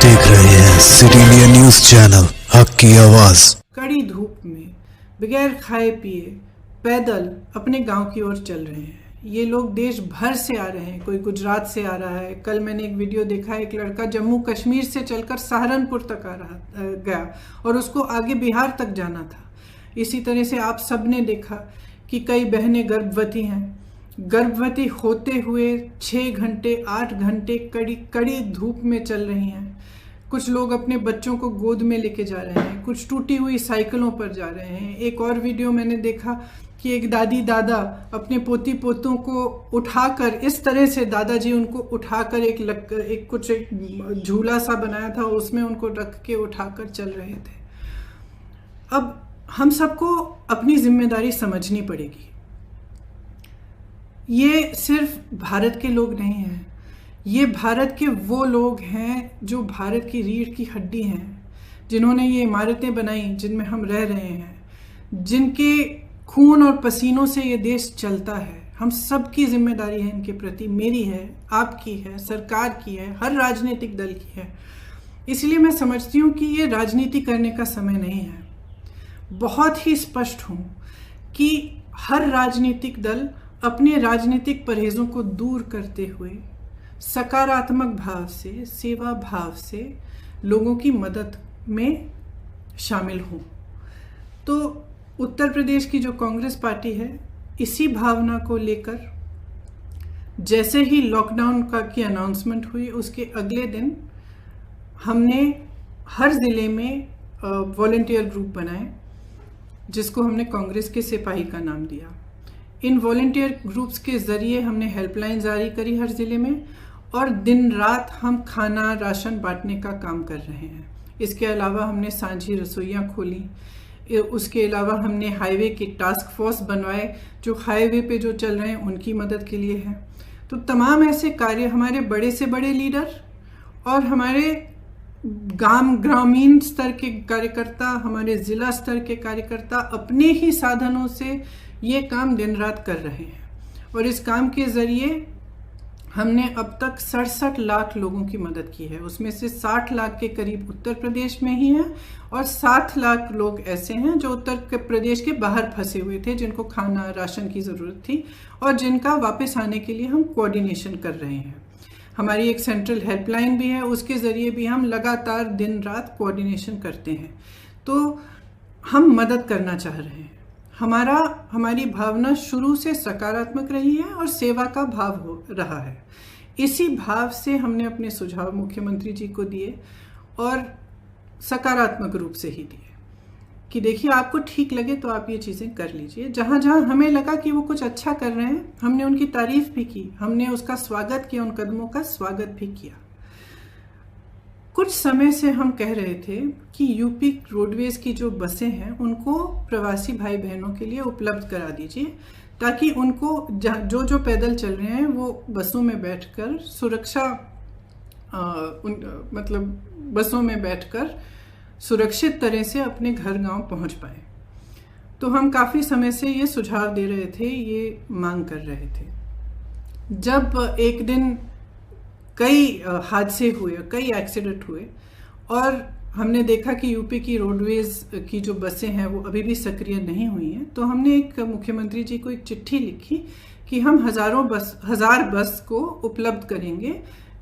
देख रहे हैं सिटी इंडिया न्यूज चैनल, हक की आवाज। कड़ी धूप में बगैर खाए पिए पैदल अपने गांव की ओर चल रहे हैं। ये लोग देश भर से आ रहे हैं, कोई गुजरात से आ रहा है। कल मैंने एक वीडियो देखा, एक लड़का जम्मू कश्मीर से चलकर सहारनपुर तक गया और उसको आगे बिहार तक जाना था। इसी तरह से आप सब ने देखा कि कई बहनें गर्भवती हैं, गर्भवती होते हुए 6 घंटे 8 घंटे कड़ी धूप में चल रही हैं। कुछ लोग अपने बच्चों को गोद में लेके जा रहे हैं, कुछ टूटी हुई साइकिलों पर जा रहे हैं। एक और वीडियो मैंने देखा कि एक दादी दादा अपने पोती पोतों को उठाकर, इस तरह से दादाजी उनको उठाकर एक झूला सा बनाया था, उसमें उनको रख के उठाकर चल रहे थे। अब हम सबको अपनी जिम्मेदारी समझनी पड़ेगी। ये सिर्फ भारत के लोग नहीं हैं, ये भारत के वो लोग हैं जो भारत की रीढ़ की हड्डी हैं, जिन्होंने ये इमारतें बनाई जिनमें हम रह रहे हैं, जिनके खून और पसीनों से ये देश चलता है। हम सबकी जिम्मेदारी है इनके प्रति, मेरी है, आपकी है, सरकार की है, हर राजनीतिक दल की है। इसलिए मैं समझती हूँ कि ये राजनीति करने का समय नहीं है। बहुत ही स्पष्ट हूँ कि हर राजनीतिक दल अपने राजनीतिक परहेजों को दूर करते हुए सकारात्मक भाव से, सेवा भाव से लोगों की मदद में शामिल हों। तो उत्तर प्रदेश की जो कांग्रेस पार्टी है, इसी भावना को लेकर जैसे ही लॉकडाउन की अनाउंसमेंट हुई, उसके अगले दिन हमने हर ज़िले में वॉलंटियर ग्रुप बनाए, जिसको हमने कांग्रेस के सिपाही का नाम दिया। इन वॉलंटियर ग्रुप्स के ज़रिए हमने हेल्पलाइन जारी करी हर ज़िले में, और दिन रात हम खाना राशन बांटने का काम कर रहे हैं। इसके अलावा हमने सांझी रसोइयाँ खोली। उसके अलावा हमने हाईवे के टास्क फोर्स बनवाए, जो हाईवे पे जो चल रहे हैं उनकी मदद के लिए है। तो तमाम ऐसे कार्य हमारे बड़े से बड़े लीडर और हमारे ग्रामीण स्तर के कार्यकर्ता, हमारे ज़िला स्तर के कार्यकर्ता अपने ही साधनों से ये काम दिन रात कर रहे हैं। और इस काम के ज़रिए हमने अब तक 67 लाख लोगों की मदद की है। उसमें से 60 लाख के करीब उत्तर प्रदेश में ही हैं और 7 लाख लोग ऐसे हैं जो उत्तर प्रदेश के बाहर फंसे हुए थे, जिनको खाना राशन की ज़रूरत थी और जिनका वापस आने के लिए हम कोऑर्डिनेशन कर रहे हैं। हमारी एक सेंट्रल हेल्पलाइन भी है, उसके ज़रिए भी हम लगातार दिन रात कोऑर्डिनेशन करते हैं। तो हम मदद करना चाह रहे हैं। हमारी भावना शुरू से सकारात्मक रही है और सेवा का भाव हो रहा है। इसी भाव से हमने अपने सुझाव मुख्यमंत्री जी को दिए और सकारात्मक रूप से ही दिए कि देखिए, आपको ठीक लगे तो आप ये चीज़ें कर लीजिए। जहाँ जहाँ हमें लगा कि वो कुछ अच्छा कर रहे हैं, हमने उनकी तारीफ भी की, हमने उसका स्वागत किया, उन कदमों का स्वागत भी किया। कुछ समय से हम कह रहे थे कि यूपी रोडवेज की जो बसें हैं उनको प्रवासी भाई बहनों के लिए उपलब्ध करा दीजिए, ताकि उनको जो पैदल चल रहे हैं वो बसों में बैठकर बसों में बैठकर सुरक्षित तरह से अपने घर गांव पहुंच पाए। तो हम काफ़ी समय से ये सुझाव दे रहे थे, ये मांग कर रहे थे। जब एक दिन कई हादसे हुए, कई एक्सीडेंट हुए और हमने देखा कि यूपी की रोडवेज की जो बसें हैं वो अभी भी सक्रिय नहीं हुई हैं, तो हमने एक मुख्यमंत्री जी को एक चिट्ठी लिखी कि हम 1000 बस को उपलब्ध करेंगे।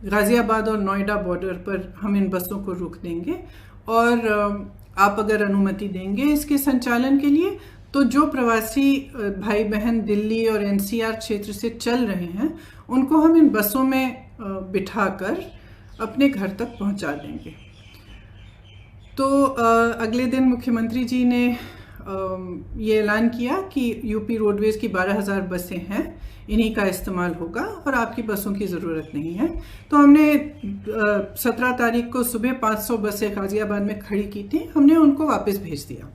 गाज़ियाबाद और नोएडा बॉर्डर पर हम इन बसों को रोक देंगे और आप अगर अनुमति देंगे इसके संचालन के लिए, तो जो प्रवासी भाई बहन दिल्ली और एनसीआर क्षेत्र से चल रहे हैं उनको हम इन बसों में बिठाकर अपने घर तक पहुंचा देंगे। तो अगले दिन मुख्यमंत्री जी ने ये ऐलान किया कि यूपी रोडवेज की 12,000 बसें हैं, इन्हीं का इस्तेमाल होगा और आपकी बसों की ज़रूरत नहीं है। तो हमने 17 तारीख को सुबह 500 बसें गाज़ियाबाद में खड़ी की थी, हमने उनको वापस भेज दिया।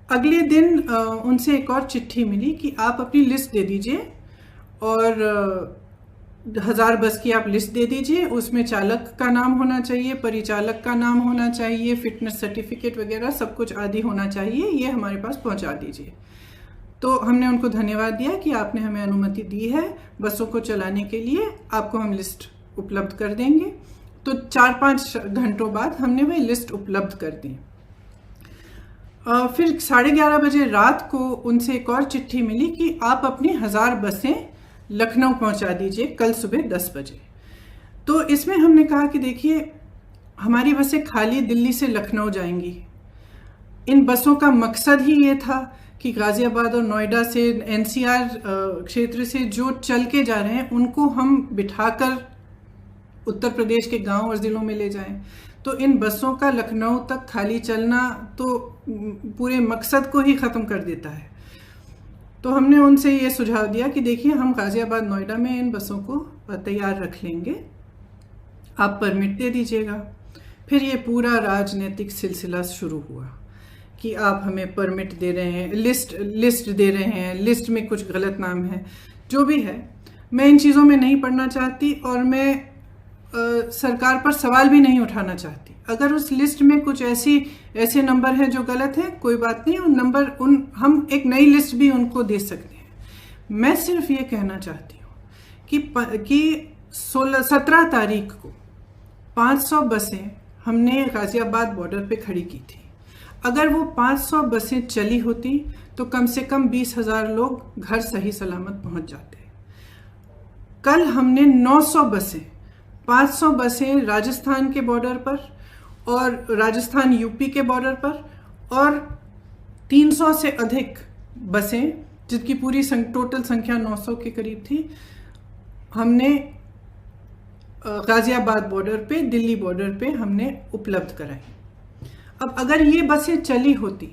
अगले दिन उनसे एक और चिट्ठी मिली कि आप अपनी लिस्ट दे दीजिए और 1000 बस की आप लिस्ट दे दीजिए। उसमें चालक का नाम होना चाहिए, परिचालक का नाम होना चाहिए, फिटनेस सर्टिफिकेट वगैरह सब कुछ आदि होना चाहिए, ये हमारे पास पहुंचा दीजिए। तो हमने उनको धन्यवाद दिया कि आपने हमें अनुमति दी है बसों को चलाने के लिए, आपको हम लिस्ट उपलब्ध कर देंगे। तो 4-5 घंटों बाद हमने वह लिस्ट उपलब्ध कर दी। फिर 11:30 बजे रात को उनसे एक और चिट्ठी मिली कि आप अपनी 1000 बसें लखनऊ पहुंचा दीजिए कल सुबह 10 बजे। तो इसमें हमने कहा कि देखिए, हमारी बसें खाली दिल्ली से लखनऊ जाएंगी। इन बसों का मकसद ही ये था कि गाज़ियाबाद और नोएडा से, एनसीआर क्षेत्र से जो चल के जा रहे हैं उनको हम बिठाकर उत्तर प्रदेश के गांव और ज़िलों में ले जाएं। तो इन बसों का लखनऊ तक खाली चलना तो पूरे मकसद को ही ख़त्म कर देता है। तो हमने उनसे ये सुझाव दिया कि देखिए, हम गाज़ियाबाद नोएडा में इन बसों को तैयार रख लेंगे, आप परमिट दे दीजिएगा। फिर ये पूरा राजनीतिक सिलसिला शुरू हुआ कि आप हमें परमिट दे रहे हैं, लिस्ट दे रहे हैं, लिस्ट में कुछ गलत नाम है। जो भी है, मैं इन चीज़ों में नहीं पढ़ना चाहती और मैं सरकार पर सवाल भी नहीं उठाना चाहती। अगर उस लिस्ट में कुछ ऐसे नंबर हैं जो गलत हैं, कोई बात नहीं, हम एक नई लिस्ट भी उनको दे सकते हैं। मैं सिर्फ ये कहना चाहती हूँ कि 17 तारीख को 500 बसें हमने गाज़ियाबाद बॉर्डर पे खड़ी की थी। अगर वो 500 बसें चली होती तो कम से कम 20,000 लोग घर सही सलामत पहुंच जाते। कल हमने 900 बसें, 500 बसें राजस्थान के बॉर्डर पर और राजस्थान यूपी के बॉर्डर पर, और 300 से अधिक बसें, जिसकी पूरी टोटल संख्या 900 के करीब थी, हमने गाज़ियाबाद बॉर्डर पे, दिल्ली बॉर्डर पे हमने उपलब्ध कराई। अब अगर ये बसें चली होती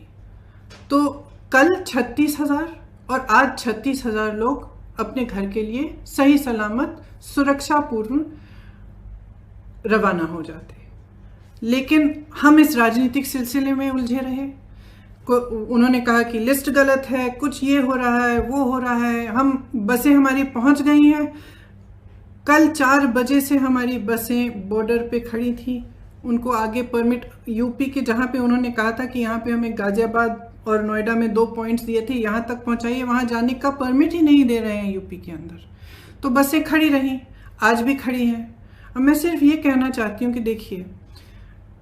तो कल 36,000 और आज 36,000 लोग अपने घर के लिए सही सलामत सुरक्षापूर्ण रवाना हो जाते। लेकिन हम इस राजनीतिक सिलसिले में उलझे रहे। उन्होंने कहा कि लिस्ट गलत है, कुछ ये हो रहा है, वो हो रहा है, बसें हमारी पहुंच गई हैं। कल 4 बजे से हमारी बसें बॉर्डर पे खड़ी थी। उनको आगे परमिट, यूपी के जहाँ पे उन्होंने कहा था कि यहाँ पे हमें गाज़ियाबाद और नोएडा में 2 पॉइंट्स दिए थे, यहाँ तक पहुँचाइए, वहाँ जाने का परमिट ही नहीं दे रहे हैं यूपी के अंदर। तो बसें खड़ी रहीं, आज भी खड़ी हैं। अब मैं सिर्फ ये कहना चाहती हूँ कि देखिए,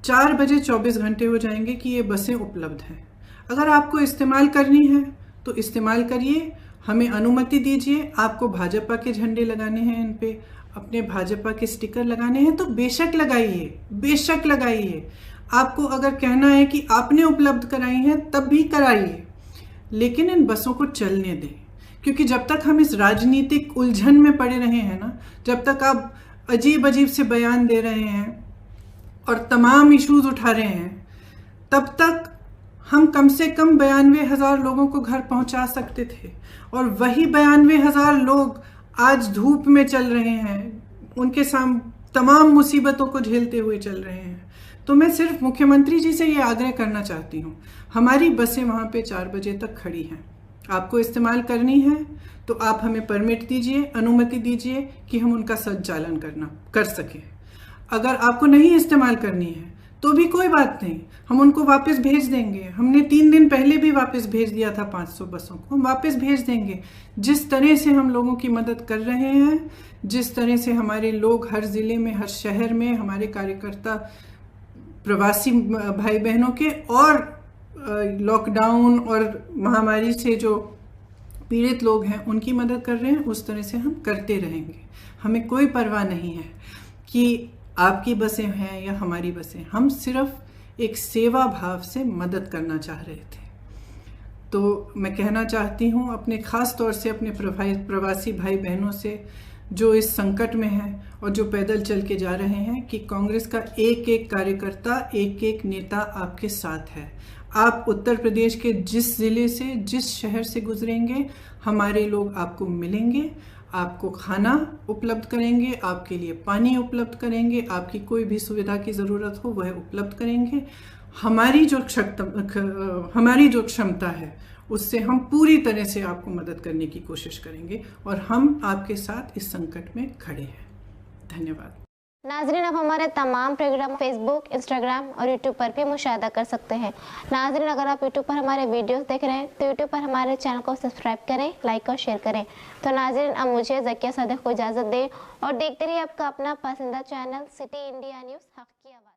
4 बजे 24 घंटे हो जाएंगे कि ये बसें उपलब्ध हैं। अगर आपको इस्तेमाल करनी है तो इस्तेमाल करिए, हमें अनुमति दीजिए। आपको भाजपा के झंडे लगाने हैं, इन पे अपने भाजपा के स्टिकर लगाने हैं तो बेशक लगाइए, बेशक लगाइए। आपको अगर कहना है कि आपने उपलब्ध कराई हैं तब भी कराइए, लेकिन इन बसों को चलने दें। क्योंकि जब तक हम इस राजनीतिक उलझन में पड़े रहे हैं ना, जब तक आप अजीब अजीब से बयान दे रहे हैं और तमाम इश्यूज उठा रहे हैं, तब तक हम कम से कम 92,000 लोगों को घर पहुंचा सकते थे। और वही 92,000 लोग आज धूप में चल रहे हैं, उनके सामने तमाम मुसीबतों को झेलते हुए चल रहे हैं। तो मैं सिर्फ मुख्यमंत्री जी से ये आग्रह करना चाहती हूँ, हमारी बसें वहाँ पे 4 बजे तक खड़ी हैं, आपको इस्तेमाल करनी है तो आप हमें परमिट दीजिए, अनुमति दीजिए कि हम उनका संचालन कर सकें। अगर आपको नहीं इस्तेमाल करनी है तो भी कोई बात नहीं, हम उनको वापस भेज देंगे। हमने 3 दिन पहले भी वापस भेज दिया था 500 बसों को, हम वापस भेज देंगे। जिस तरह से हम लोगों की मदद कर रहे हैं, जिस तरह से हमारे लोग हर ज़िले में, हर शहर में, हमारे कार्यकर्ता प्रवासी भाई बहनों के और लॉकडाउन और महामारी से जो पीड़ित लोग हैं उनकी मदद कर रहे हैं, उस तरह से हम करते रहेंगे। हमें कोई परवाह नहीं है कि आपकी बसें हैं या हमारी बसें, हम सिर्फ एक सेवा भाव से मदद करना चाह रहे थे। तो मैं कहना चाहती हूँ अपने ख़ास तौर से अपने प्रवासी भाई बहनों से जो इस संकट में हैं और जो पैदल चल के जा रहे हैं, कि कांग्रेस का एक एक कार्यकर्ता, एक एक नेता आपके साथ है। आप उत्तर प्रदेश के जिस ज़िले से, जिस शहर से गुजरेंगे, हमारे लोग आपको मिलेंगे, आपको खाना उपलब्ध करेंगे, आपके लिए पानी उपलब्ध करेंगे, आपकी कोई भी सुविधा की ज़रूरत हो वह उपलब्ध करेंगे। हमारी जो क्षमता है उससे हम पूरी तरह से आपको मदद करने की कोशिश करेंगे और हम आपके साथ इस संकट में खड़े हैं। धन्यवाद। नाजरीन, अब हमारे तमाम प्रोग्राम फेसबुक, इंस्टाग्राम और यूट्यूब पर भी मुशाहिदा कर सकते हैं। नाजरीन, अगर आप यूट्यूब पर हमारे वीडियोस देख रहे हैं तो यूट्यूब पर हमारे चैनल को सब्सक्राइब करें, लाइक और शेयर करें। तो नाजरीन, अब मुझे ज़किया सदक को इजाज़त दें और देखते रहिए आपका अपना पसंदीदा चैनल सिटी इंडिया न्यूज़, हक़ की आवाज़।